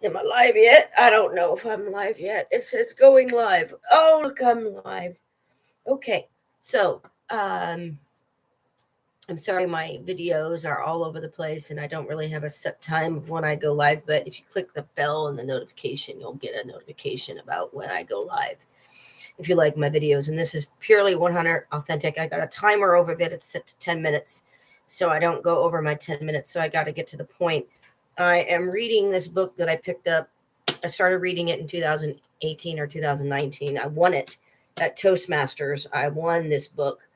Am I live yet? I don't know if I'm live yet. It says going live. Oh, look, I'm live. Okay, so I'm sorry my videos are all over the place and I don't really have a set time of when I go live, but if you click the bell and the notification, you'll get a notification about when I go live. If you like my videos, and this is purely 100 authentic, I got a timer over there that's set to 10 minutes, so I don't go over my 10 minutes, so I got to get to the point. I am reading this book that I picked up. I started reading it in 2018 or 2019. I won it at Toastmasters. I won this book,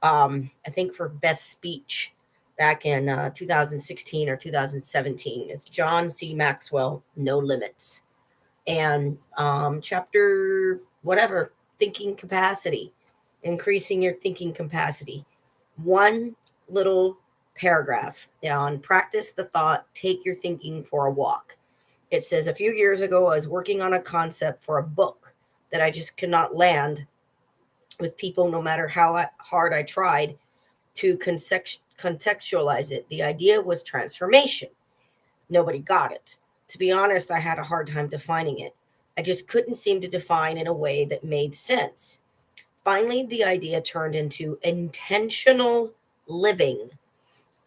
I think for best speech back in 2016 or 2017. It's John C. Maxwell, No Limits. And chapter whatever, thinking capacity, increasing your thinking capacity. One little paragraph on practice the thought, take your thinking for a walk. It says, a few years ago, I was working on a concept for a book that I just could not land with people, no matter how hard I tried to contextualize it. The idea was transformation. Nobody got it. To be honest, I had a hard time defining it. I just couldn't seem to define in a way that made sense. Finally, the idea turned into intentional living,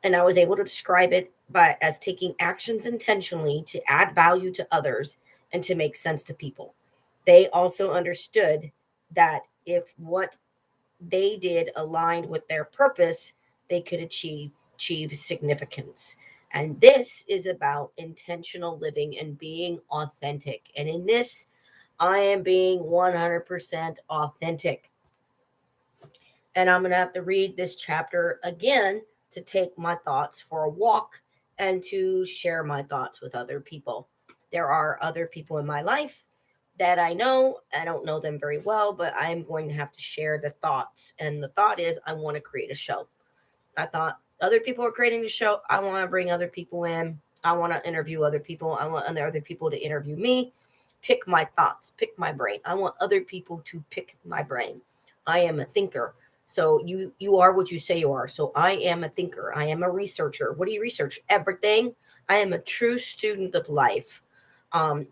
and I was able to describe it as taking actions intentionally to add value to others and to make sense to people. They also understood that if what they did aligned with their purpose, they could achieve significance. And this is about intentional living and being authentic. And in this, I am being 100% authentic. And I'm going to have to read this chapter again to take my thoughts for a walk and to share my thoughts with other people. There are other people in my life that I know. I don't know them very well, but I am going to have to share the thoughts. And the thought is, I want to create a show. I thought other people are creating the show. I want to bring other people in. I want to interview other people. I want other people to interview me. Pick my thoughts, pick my brain. I want other people to pick my brain. I am a thinker. So you are what you say you are. So I am a thinker. I am a researcher. What do you research? Everything. I am a true student of life.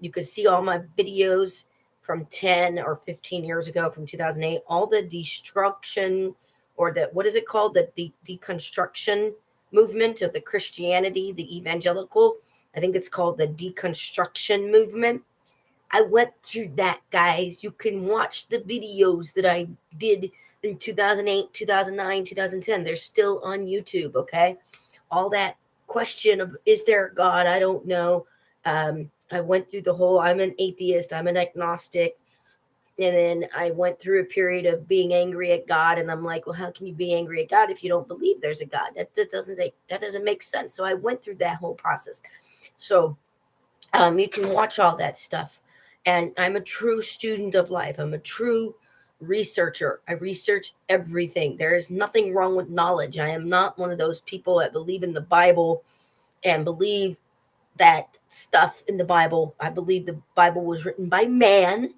You could see all my videos from 10 or 15 years ago, from 2008, all the destruction, or the, what is it called? The deconstruction movement of the Christianity, the evangelical. I think it's called the deconstruction movement. I went through that, guys. You can watch the videos that I did in 2008, 2009, 2010. They're still on YouTube, okay? All that question of, is there a God? I don't know. I went through the whole, I'm an atheist, I'm an agnostic. And then I went through a period of being angry at God, and I'm like, well, how can you be angry at God if you don't believe there's a God? That doesn't make sense. So I went through that whole process. So you can watch all that stuff. And I'm a true student of life. I'm a true researcher. I research everything. There is nothing wrong with knowledge. I am not one of those people that believe in the Bible and believe that stuff in the Bible. I believe the Bible was written by man,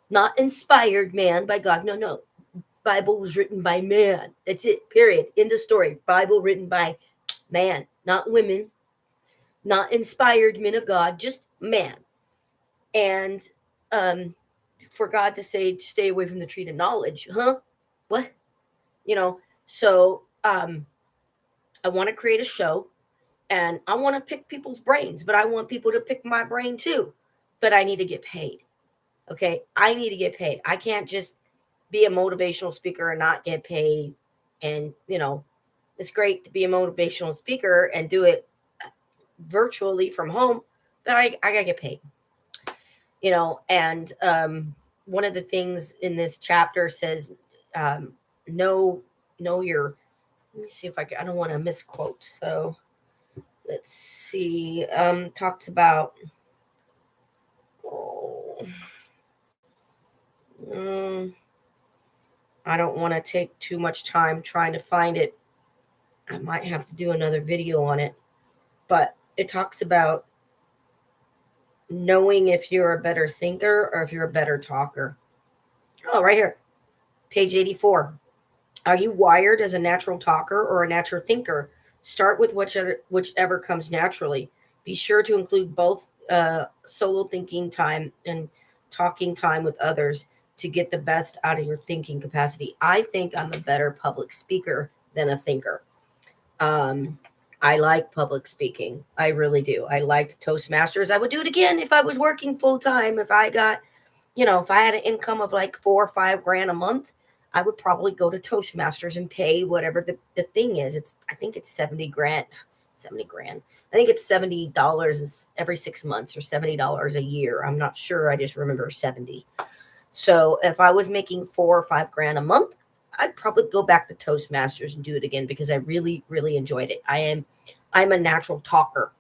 not inspired man by God. No, no. Bible was written by man. That's it. Period. End of story. Bible written by man, not women, not inspired men of God, just man. And um for God to say, stay away from the tree of knowledge, huh? What? You know, so I want to create a show, and I want to pick people's brains, but I want people to pick my brain too. But I need to get paid. Okay. I need to get paid. I can't just be a motivational speaker and not get paid. And, it's great to be a motivational speaker and do it virtually from home, but I got to get paid. And one of the things in this chapter says, um, know your, let me see if I don't want to misquote. So let's see. Talks about, oh, um, I don't want to take too much time trying to find it. I might have to do another video on it. But it talks about knowing if you're a better thinker or if you're a better talker. Oh, right here, page 84. Are you wired as a natural talker or a natural thinker? Start with whichever comes naturally. Be sure to include both solo thinking time and talking time with others to get the best out of your thinking capacity. I think I'm a better public speaker than a thinker. Um, I like public speaking. I really do. I liked Toastmasters. I would do it again if I was working full time. If I got, if I had an income of like 4 or 5 grand a month, I would probably go to Toastmasters and pay whatever the thing is. I think it's 70 grand. 70 grand. I think it's $70 every 6 months or $70 a year. I'm not sure. I just remember 70. So if I was making 4 or 5 grand a month, I'd probably go back to Toastmasters and do it again because I really, really enjoyed it. I'm a natural talker.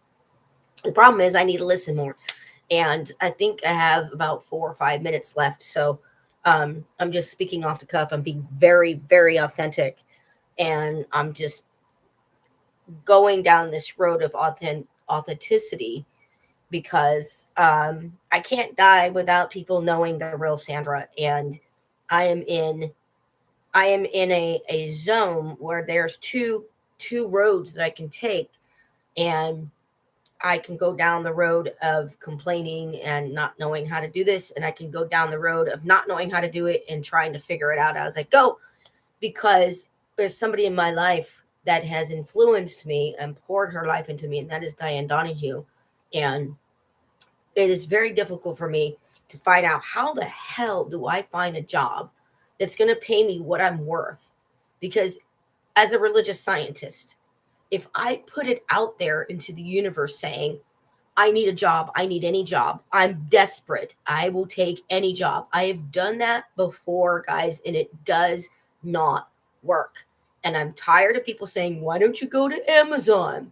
The problem is I need to listen more. And I think I have about 4 or 5 minutes left. So I'm just speaking off the cuff. I'm being very, very authentic. And I'm just going down this road of authenticity because I can't die without people knowing the real Sandra. And I am in a zone where there's two roads that I can take, and I can go down the road of complaining and not knowing how to do this, and I can go down the road of not knowing how to do it and trying to figure it out as I go, because there's somebody in my life that has influenced me and poured her life into me, and that is Diane Donahue. And it is very difficult for me to find out how the hell do I find a job that's going to pay me what I'm worth. Because as a religious scientist, if I put it out there into the universe saying, I need a job, I need any job, I'm desperate, I will take any job. I have done that before, guys, and it does not work. And I'm tired of people saying, why don't you go to Amazon?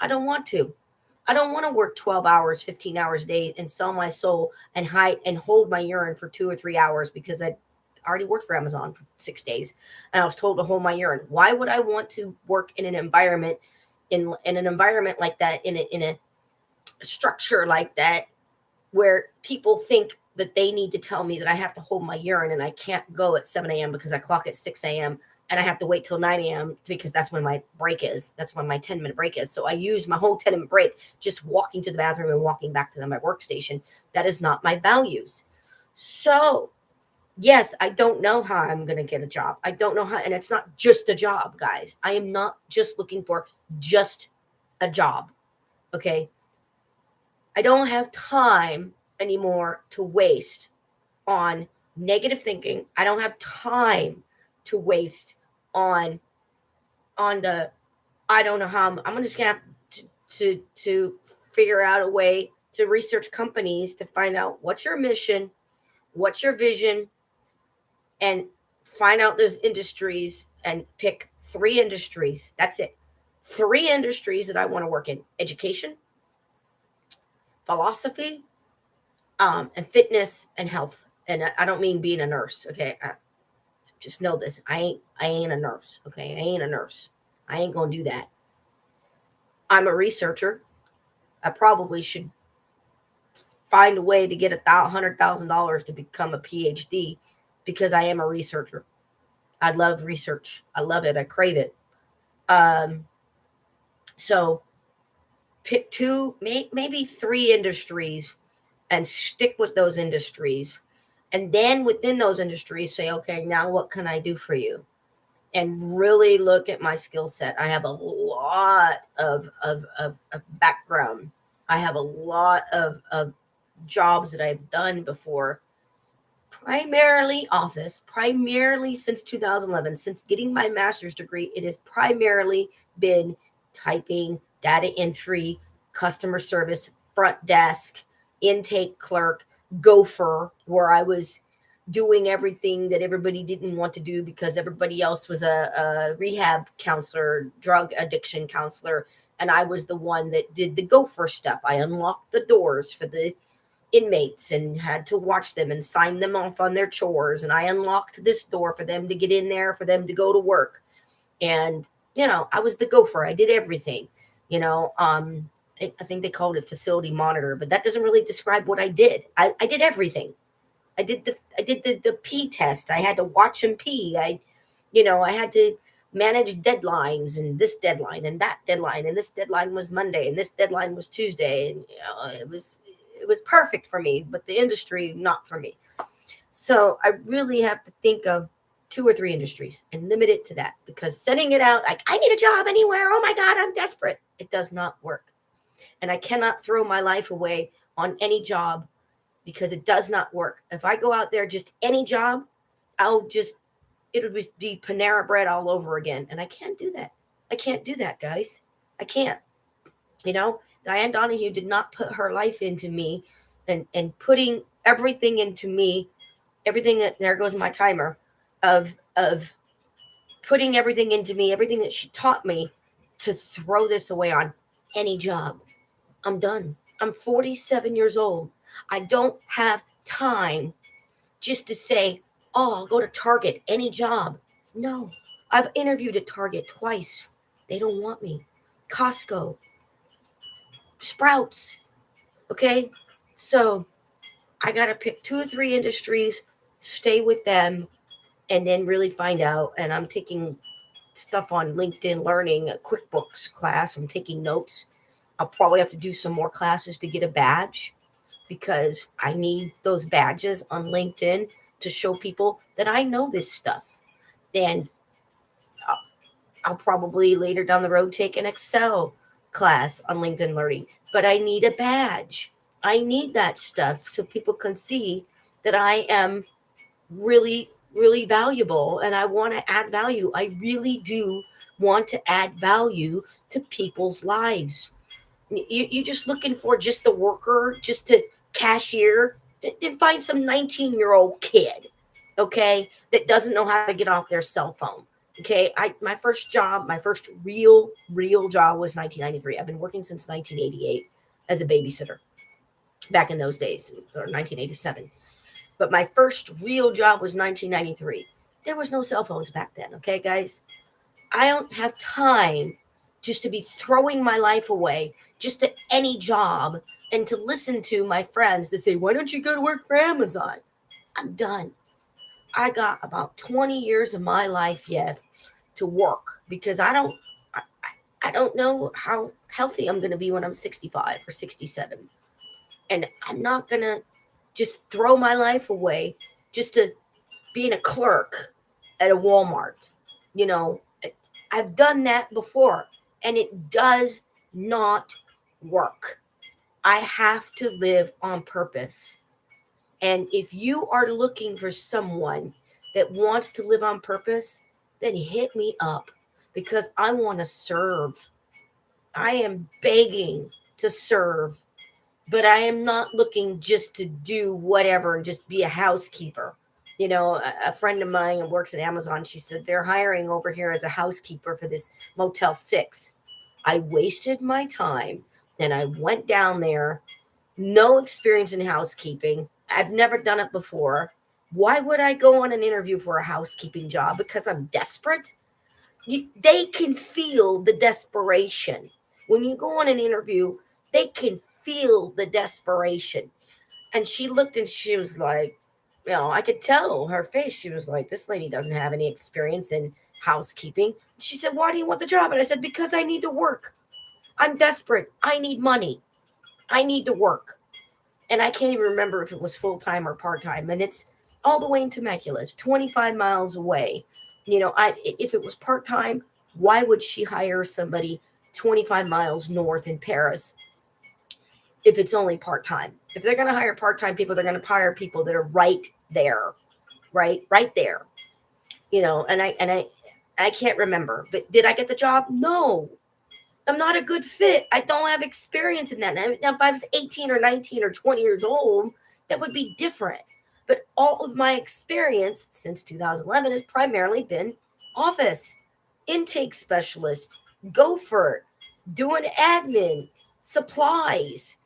I don't want to. I don't want to work 12 hours, 15 hours a day and sell my soul and hide and hold my urine for 2 or 3 hours because I already worked for Amazon for 6 days and I was told to hold my urine. Why would I want to work in an environment in an environment like that, in a structure like that, where people think that they need to tell me that I have to hold my urine and I can't go at 7 a.m. because I clock at 6 a.m. and I have to wait till 9 a.m. because that's when my break is. That's when my 10-minute break is. So I use my whole 10-minute break just walking to the bathroom and walking back to my workstation. That is not my values. So yes, I don't know how I'm going to get a job. I don't know how, and it's not just a job, guys. I am not just looking for just a job. Okay. I don't have time anymore to waste on negative thinking. I don't have time to waste on the, I don't know how I'm just gonna have to figure out a way to research companies to find out what's your mission, what's your vision, and find out those industries and pick 3 industries. That's it. 3 industries that I want to work in: education, philosophy, and fitness and health. And I don't mean being a nurse. Okay. Just know this. I ain't a nurse. Okay. I ain't a nurse. I ain't going to do that. I'm a researcher. I probably should find a way to get $100,000 to become a PhD because I am a researcher. I love research. I love it. I crave it. So pick 2, maybe 3 industries and stick with those industries. And then within those industries, say, okay, now what can I do for you? And really look at my skill set. I have a lot of background. I have a lot of jobs that I've done before, primarily office, primarily since 2011. Since getting my master's degree, it has primarily been typing, data entry, customer service, front desk, intake clerk, gopher, where I was doing everything that everybody didn't want to do because everybody else was a rehab counselor, drug addiction counselor, and I was the one that did the gopher stuff. I unlocked the doors for the inmates and had to watch them and sign them off on their chores, and I unlocked this door for them to get in there, for them to go to work. And I was the gopher. I did everything. I think they called it facility monitor, but that doesn't really describe what I did. I did everything. I did the pee test. I had to watch him pee. I had to manage deadlines, and this deadline and that deadline, and this deadline was Monday and this deadline was Tuesday, and it was perfect for me, but the industry not for me. So I really have to think of 2 or 3 industries and limit it to that, because setting it out like I need a job anywhere, oh my God, I'm desperate, it does not work. And I cannot throw my life away on any job, because it does not work. If I go out there just any job, it'll just be Panera bread all over again. And I can't do that. I can't do that, guys. I can't. Diane Donahue did not put her life into me, and putting everything into me, everything that, there goes my timer, of putting everything into me, everything that she taught me, to throw this away on any job. I'm done. I'm 47 years old. I don't have time just to say, oh, I'll go to Target, any job. No, I've interviewed at Target twice. They don't want me. Costco, Sprouts. Okay. So I got to pick 2 or 3 industries, stay with them, and then really find out. And I'm taking stuff on LinkedIn Learning, a QuickBooks class. I'm taking notes. I'll probably have to do some more classes to get a badge, because I need those badges on LinkedIn to show people that I know this stuff. And I'll probably later down the road take an Excel class on LinkedIn Learning, but I need a badge. I need that stuff so people can see that I am really, really valuable, and I want to add value. I really do want to add value to people's lives. You're just looking for just the worker, just to cashier, and find some 19-year-old kid, okay, that doesn't know how to get off their cell phone. Okay, my first job, my first real job was 1993. I've been working since 1988 as a babysitter. Back in those days, or 1987. But my first real job was 1993. There was no cell phones back then. Okay, guys, I don't have time just to be throwing my life away just to any job, and to listen to my friends that say, why don't you go to work for Amazon? I'm done. I got about 20 years of my life yet to work, because I don't know how healthy I'm going to be when I'm 65 or 67. And I'm not going to just throw my life away just to being a clerk at a Walmart. I've done that before, and it does not work. I have to live on purpose. And if you are looking for someone that wants to live on purpose, then hit me up, because I want to serve. I am begging to serve, but I am not looking just to do whatever and just be a housekeeper. A friend of mine who works at Amazon, she said they're hiring over here as a housekeeper for this Motel 6. I wasted my time, and I went down there, no experience in housekeeping. I've never done it before. Why would I go on an interview for a housekeeping job? Because I'm desperate? They can feel the desperation. When you go on an interview, they can feel the desperation. And she looked and she was like, I could tell her face. She was like, this lady doesn't have any experience in housekeeping. She said, why do you want the job? And I said, because I need to work. I'm desperate. I need money. I need to work. And I can't even remember if it was full-time or part-time. And it's all the way in Temecula. It's 25 miles away. If it was part-time, why would she hire somebody 25 miles north in Paris if it's only part-time? If they're going to hire part-time people, they're going to hire people that are right there, right there. And I can't remember, but did I get the job? No, I'm not a good fit. I don't have experience in that. Now, if I was 18 or 19 or 20 years old, that would be different. But all of my experience since 2011 has primarily been office, intake specialist, gopher, doing admin, supplies,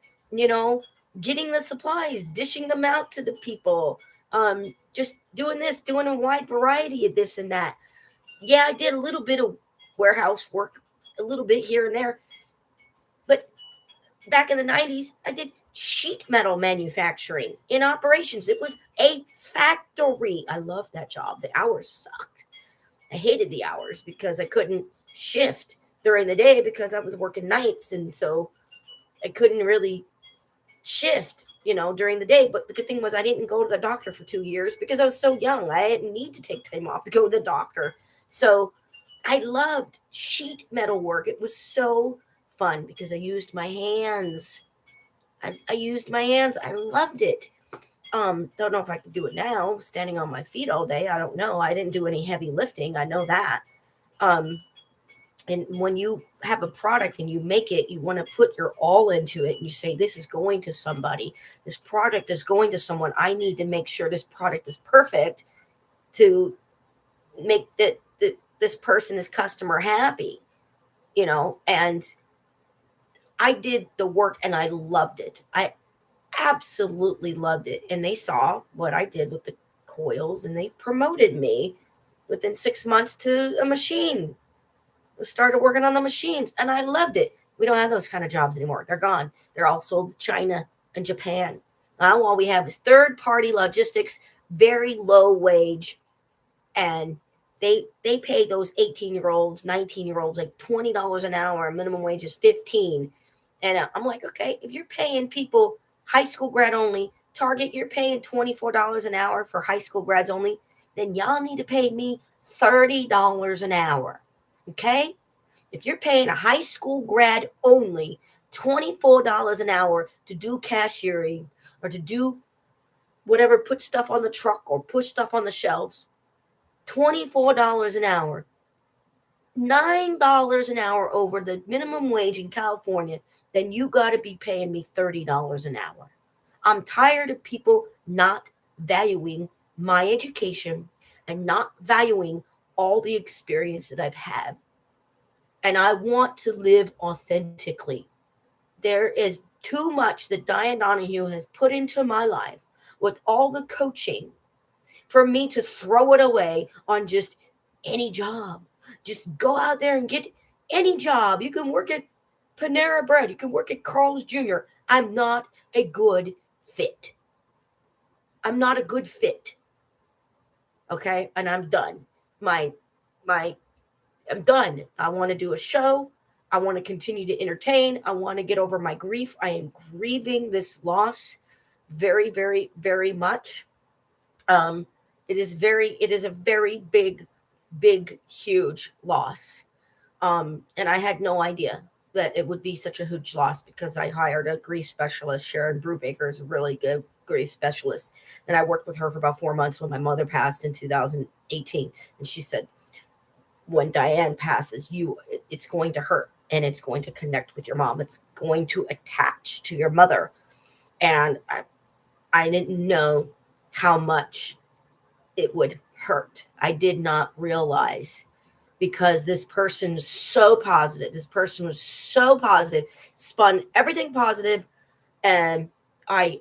getting the supplies, dishing them out to the people, just doing this, doing a wide variety of this and that. Yeah, I did a little bit of warehouse work, a little bit here and there. But back in the 90s, I did sheet metal manufacturing in operations. It was a factory. I loved that job. The hours sucked. I hated the hours because I couldn't shift during the day because I was working nights. And so I couldn't really shift, during the day. But the good thing was I didn't go to the doctor for 2 years because I was so young. I didn't need to take time off to go to the doctor. So I loved sheet metal work. It was so fun because I used my hands. I used my hands. I loved it. Don't know if I could do it now, standing on my feet all day. I don't know. I didn't do any heavy lifting. I know that. Um, and when you have a product and you make it, you want to put your all into it. And you say, this is going to somebody. This product is going to someone. I need to make sure this product is perfect to make this person, this customer happy, and I did the work and I loved it. I absolutely loved it. And they saw what I did with the coils and they promoted me within 6 months to a machine. I started working on the machines and I loved it. We don't have those kind of jobs anymore. They're gone. They're all sold to China and Japan. Now all we have is third-party logistics, very low wage, and they pay those 18-year-olds, 19-year-olds like $20 an hour. Minimum wage is 15. And I'm like, okay, if you're paying people high school grad only, Target, you're paying $24 an hour for high school grads only, then y'all need to pay me $30 an hour. Okay? If you're paying a high school grad only $24 an hour to do cashiering or to do whatever, put stuff on the truck or push stuff on the shelves, $24 an hour, $9 an hour over the minimum wage in California, then you got to be paying me $30 an hour. I'm tired of people not valuing my education and not valuing all the experience that I've had. And I want to live authentically. There is too much that Diane Donahue has put into my life with all the coaching for me to throw it away on just any job. Just go out there and get any job. You can work at Panera Bread. You can work at Carl's Jr. I'm not a good fit. I'm not a good fit. Okay? And I'm done. I'm done. I want to do a show. I want to continue to entertain. I want to get over my grief. I am grieving this loss very, very, very much. It is a very big, huge loss. And I had no idea that it would be such a huge loss because I hired a grief specialist. Sharon Brubaker is a really good grief specialist. And I worked with her for about 4 months when my mother passed in 2018. And she said, when Diane passes, it's going to hurt and it's going to connect with your mom. It's going to attach to your mother. And I didn't know how much it would hurt. I did not realize, because this person's so positive. This person was so positive, spun everything positive, and I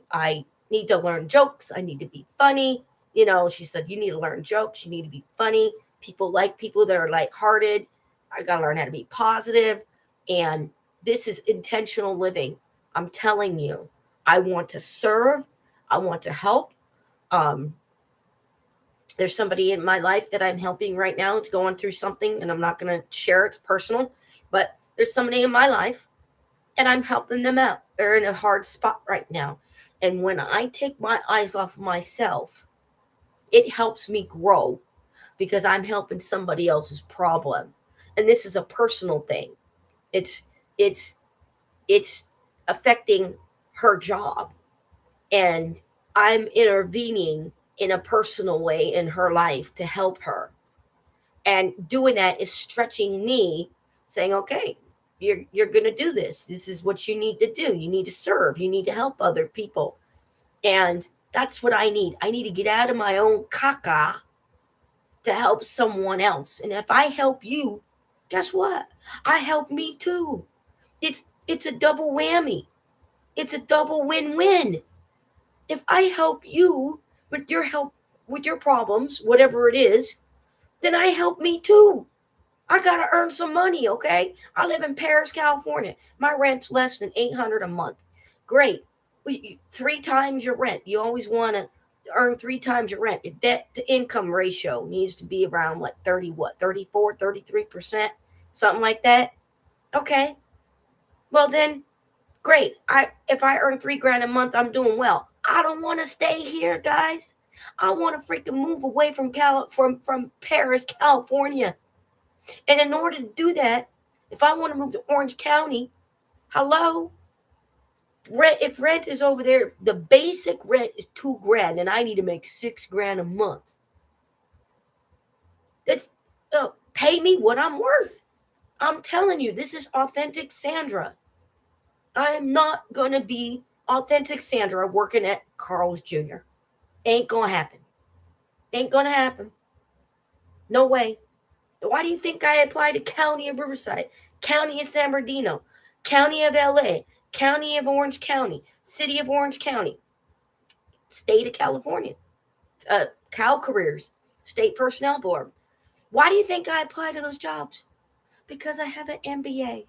need to learn jokes. I need to be funny. She said, you need to learn jokes. You need to be funny. People like people that are lighthearted. I got to learn how to be positive. And this is intentional living. I'm telling you, I want to serve. I want to help. There's somebody in my life that I'm helping right now. It's going through something, and I'm not going to share. It's personal, but there's somebody in my life and I'm helping them out. They're in a hard spot right now. And when I take my eyes off of myself, it helps me grow because I'm helping somebody else's problem. And this is a personal thing. It's affecting her job, and I'm intervening in a personal way in her life to help her. And doing that is stretching me, saying, okay, you're going to do this. This is what you need to do. You need to serve. You need to help other people. And that's what I need. I need to get out of my own caca to help someone else. And if I help you, guess what? I help me too. It's a double whammy. It's a double win-win. If I help you with your problems, whatever it is, then I help me too. I got to earn some money, okay? I live in Paris, California. My rent's less than $800 a month. Great. 3 times your rent. You always want to earn 3 times your rent. Your debt to income ratio needs to be around like 30, what, 34, 33%, something like that. Okay. Well then, great. If I earn $3,000 a month, I'm doing well. I don't want to stay here, guys. I want to freaking move away from Paris, California. And in order to do that, if I want to move to Orange County, hello, if rent is over there, the basic rent is $2,000, and I need to make $6,000 a month. That's pay me what I'm worth. I'm telling you, this is authentic Sandra. I am not gonna be authentic Sandra working at Carl's Jr. Ain't gonna happen. Ain't gonna happen. No way. Why do you think I applied to County of Riverside, County of San Bernardino, County of LA, County of Orange County, City of Orange County, State of California, Cal Careers, State Personnel Board? Why do you think I applied to those jobs? Because I have an MBA.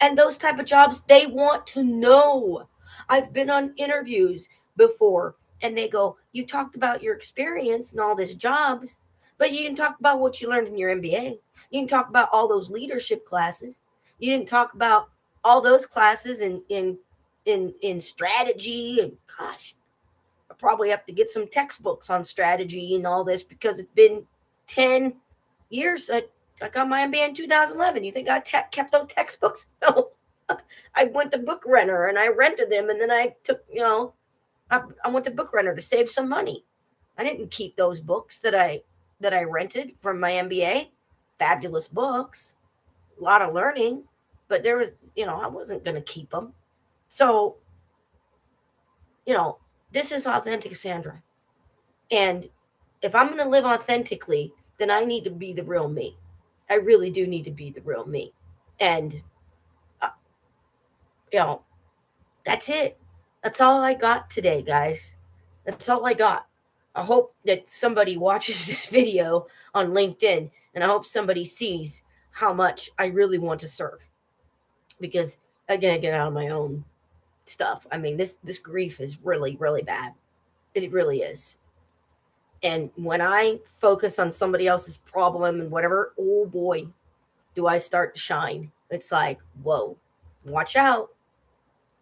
And those type of jobs, they want to know. I've been on interviews before, and they go, you talked about your experience and all these jobs, but you didn't talk about what you learned in your MBA. You didn't talk about all those leadership classes. You didn't talk about all those classes in strategy. And gosh, I probably have to get some textbooks on strategy and all this, because it's been 10 years. I got my MBA in 2011. You think I kept those textbooks? No. I went to Book Renter and I rented them, and then I took, I went to Book Renter to save some money. I didn't keep those books that I rented from my MBA. Fabulous books, a lot of learning, but there was, I wasn't going to keep them. So, this is authentic Sandra. And if I'm going to live authentically, then I need to be the real me. I really do need to be the real me. And, that's it. That's all I got today, guys. That's all I got. I hope that somebody watches this video on LinkedIn, and I hope somebody sees how much I really want to serve, because I gotta get out of my own stuff. I mean, this grief is really, really bad. It really is. And when I focus on somebody else's problem and whatever, oh boy, do I start to shine. It's like, whoa, watch out.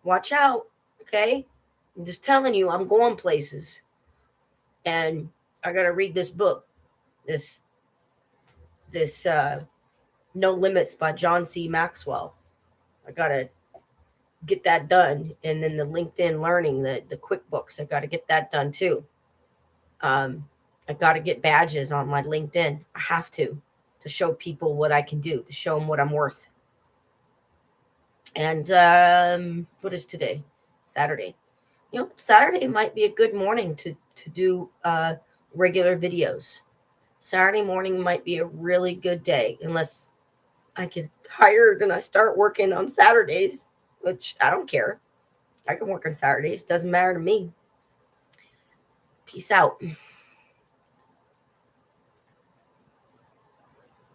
Watch out. Okay. I'm just telling you, I'm going places. And I got to read this book, this No Limits by John C. Maxwell. I got to get that done. And then the LinkedIn Learning, the QuickBooks, I got to get that done too. I got to get badges on my LinkedIn. I have to show people what I can do, to show them what I'm worth. And what is today? Saturday. Saturday might be a good morning to do regular videos. Saturday morning might be a really good day, unless I get hired and I start working on Saturdays, which I don't care. I can work on Saturdays. Doesn't matter to me. Peace out.